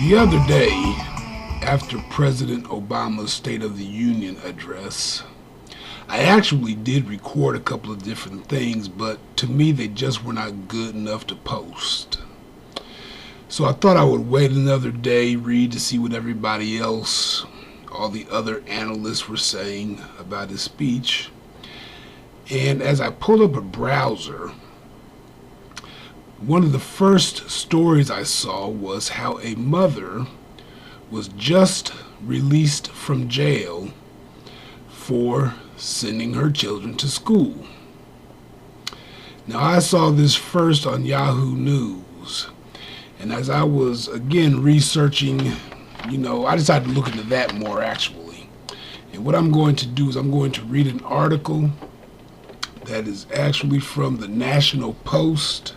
The other day, after President Obama's State of the Union address, I actually did record a couple of different things, but to me they just were not good enough to post. So I thought I would wait another day, read to see what everybody else, all the other analysts were saying about his speech. And as I pulled up a browser, one of the first stories I saw was how a mother was just released from jail for sending her children to school. Now, I saw this first on Yahoo News, and as I was again researching, I decided to look into that more actually. And what I'm going to do is I'm going to read an article that is actually from the National Post,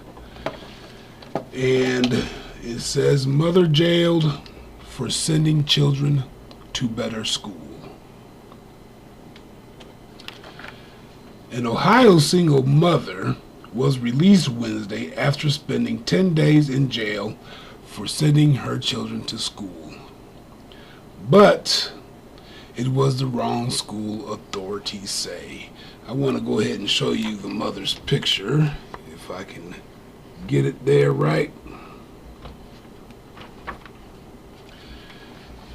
and it says, "Mother jailed for sending children to better school." An Ohio single mother was released Wednesday after spending 10 days in jail for sending her children to school. But it was the wrong school, authorities say. I want to go ahead and show you the mother's picture, if I can get it there right.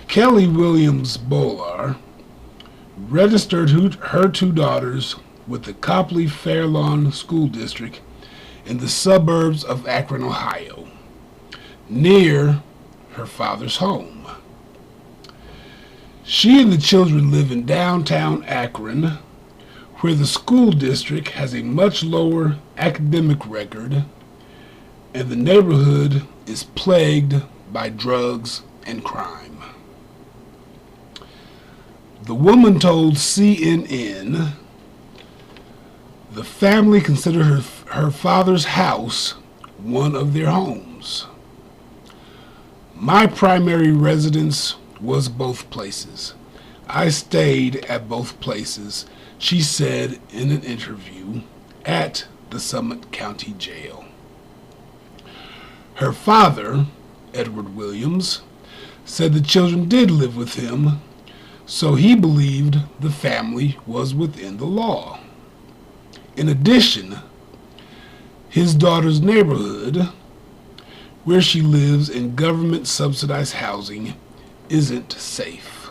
Kelly Williams Bolar registered her two daughters with the Copley Fairlawn School District in the suburbs of Akron, Ohio, near her father's home. She and the children live in downtown Akron, where the school district has a much lower academic record, and the neighborhood is plagued by drugs and crime. The woman told CNN the family considered her father's house one of their homes. "My primary residence was both places. I stayed at both places," she said in an interview at the Summit County Jail. Her father, Edward Williams, said the children did live with him, so he believed the family was within the law. In addition, his daughter's neighborhood, where she lives in government-subsidized housing, isn't safe.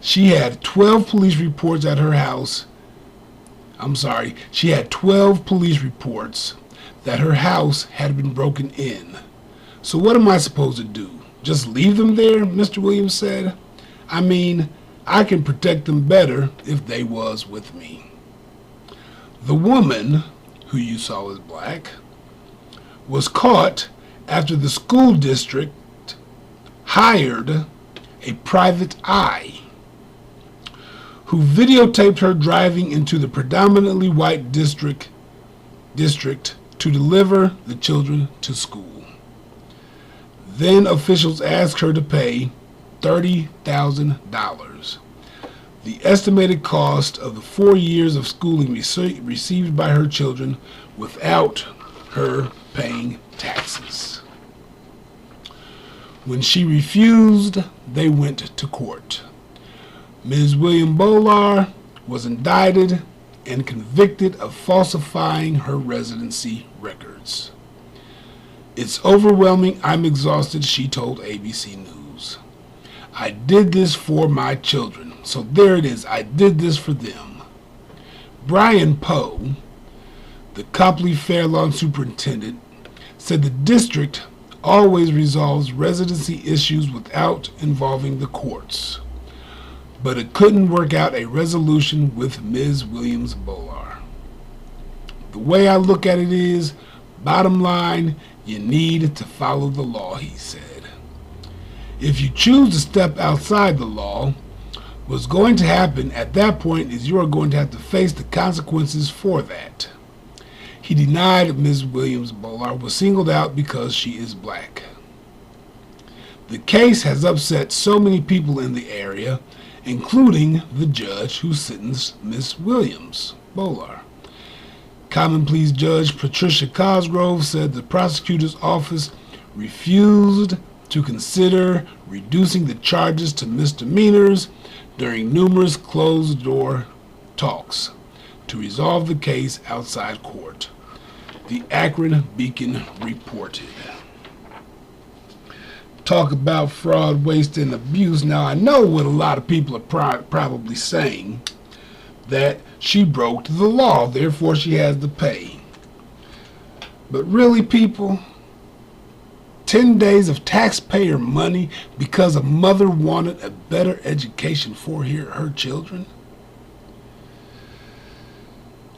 She had 12 police reports at her house. She had 12 police reports that her house had been broken in. "So what am I supposed to do? Just leave them there?" Mr. Williams said. "I mean, I can protect them better if they was with me." The woman, who you saw was black, was caught after the school district hired a private eye who videotaped her driving into the predominantly white district to deliver the children to school. Then officials asked her to pay $30,000. The estimated cost of the 4 years of schooling received by her children without her paying taxes. When she refused, they went to court. Ms. William Bolar was indicted and convicted of falsifying her residency records. "It's overwhelming. I'm exhausted," she told ABC News. "I did this for my children. So there it is. I did this for them." Brian Poe, the Copley Fairlawn superintendent, said the district always resolves residency issues without involving the courts, but it couldn't work out a resolution with Ms. Williams Bolar. "The way I look at it is, bottom line, you need to follow the law," he said. "If you choose to step outside the law, what's going to happen at that point is you are going to have to face the consequences for that." He denied Ms. Williams Bolar was singled out because she is black. The case has upset so many people in the area, including the judge who sentenced Ms. Williams Bolar. Common Pleas Judge Patricia Cosgrove said the prosecutor's office refused to consider reducing the charges to misdemeanors during numerous closed-door talks to resolve the case outside court, the Akron Beacon reported. Talk about fraud, waste, and abuse. Now, I know what a lot of people are probably saying, that she broke the law, therefore she has to pay. But really, people, 10 days of taxpayer money because a mother wanted a better education for her children?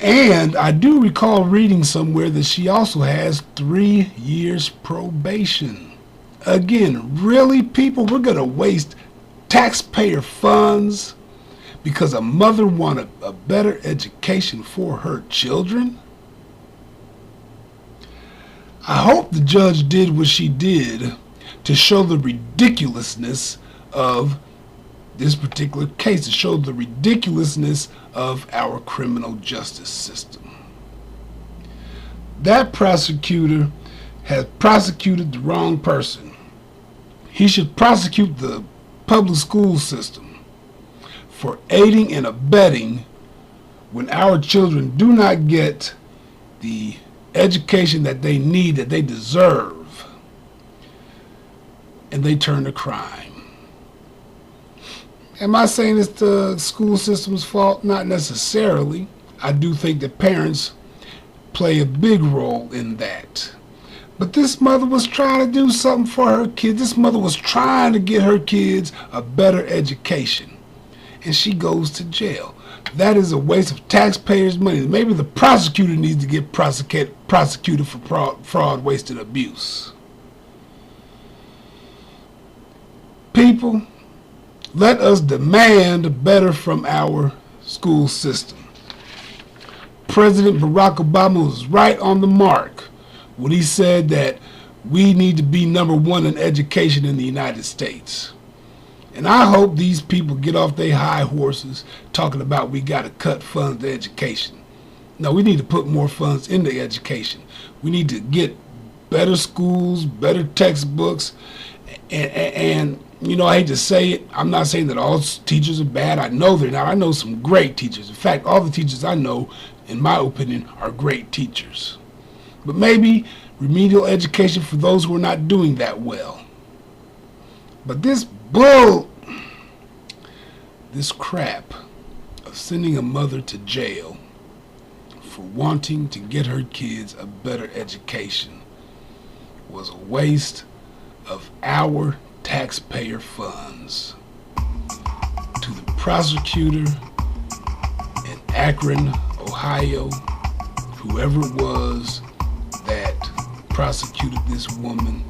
And I do recall reading somewhere that she also has 3 years probation. Again, really, people, we're going to waste taxpayer funds because a mother wanted a better education for her children? I hope the judge did what she did to show the ridiculousness of this particular case, to show the ridiculousness of our criminal justice system. That prosecutor has prosecuted the wrong person. He should prosecute the public school system for aiding and abetting when our children do not get the education that they need, that they deserve, and they turn to crime. Am I saying it's the school system's fault? Not necessarily. I do think that parents play a big role in that. But this mother was trying to do something for her kids. This mother was trying to get her kids a better education. And she goes to jail. That is a waste of taxpayers' money. Maybe the prosecutor needs to get prosecuted for fraud, waste, and abuse. People, let us demand better from our school system. President Barack Obama was right on the mark when he said that we need to be #1 in education in the United States. And I hope these people get off their high horses talking about we got to cut funds to education. No, we need to put more funds into education. We need to get better schools, better textbooks, and you know, I hate to say it, I'm not saying that all teachers are bad. I know they're not. I know some great teachers. In fact, all the teachers I know, in my opinion, are great teachers. But maybe remedial education for those who are not doing that well. But this crap of sending a mother to jail for wanting to get her kids a better education was a waste of our taxpayer funds. To the prosecutor in Akron, Ohio, whoever it was that prosecuted this woman,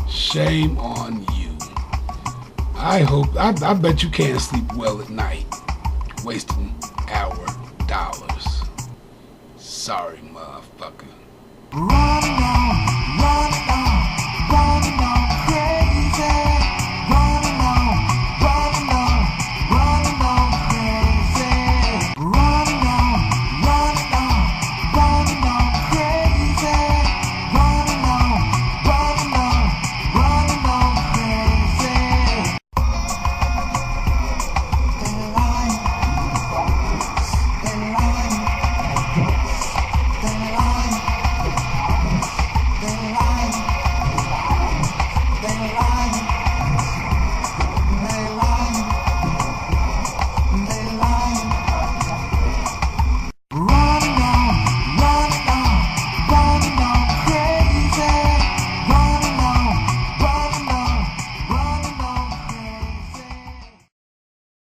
shame on you. I bet you can't sleep well at night wasting our dollars. Sorry, motherfucker.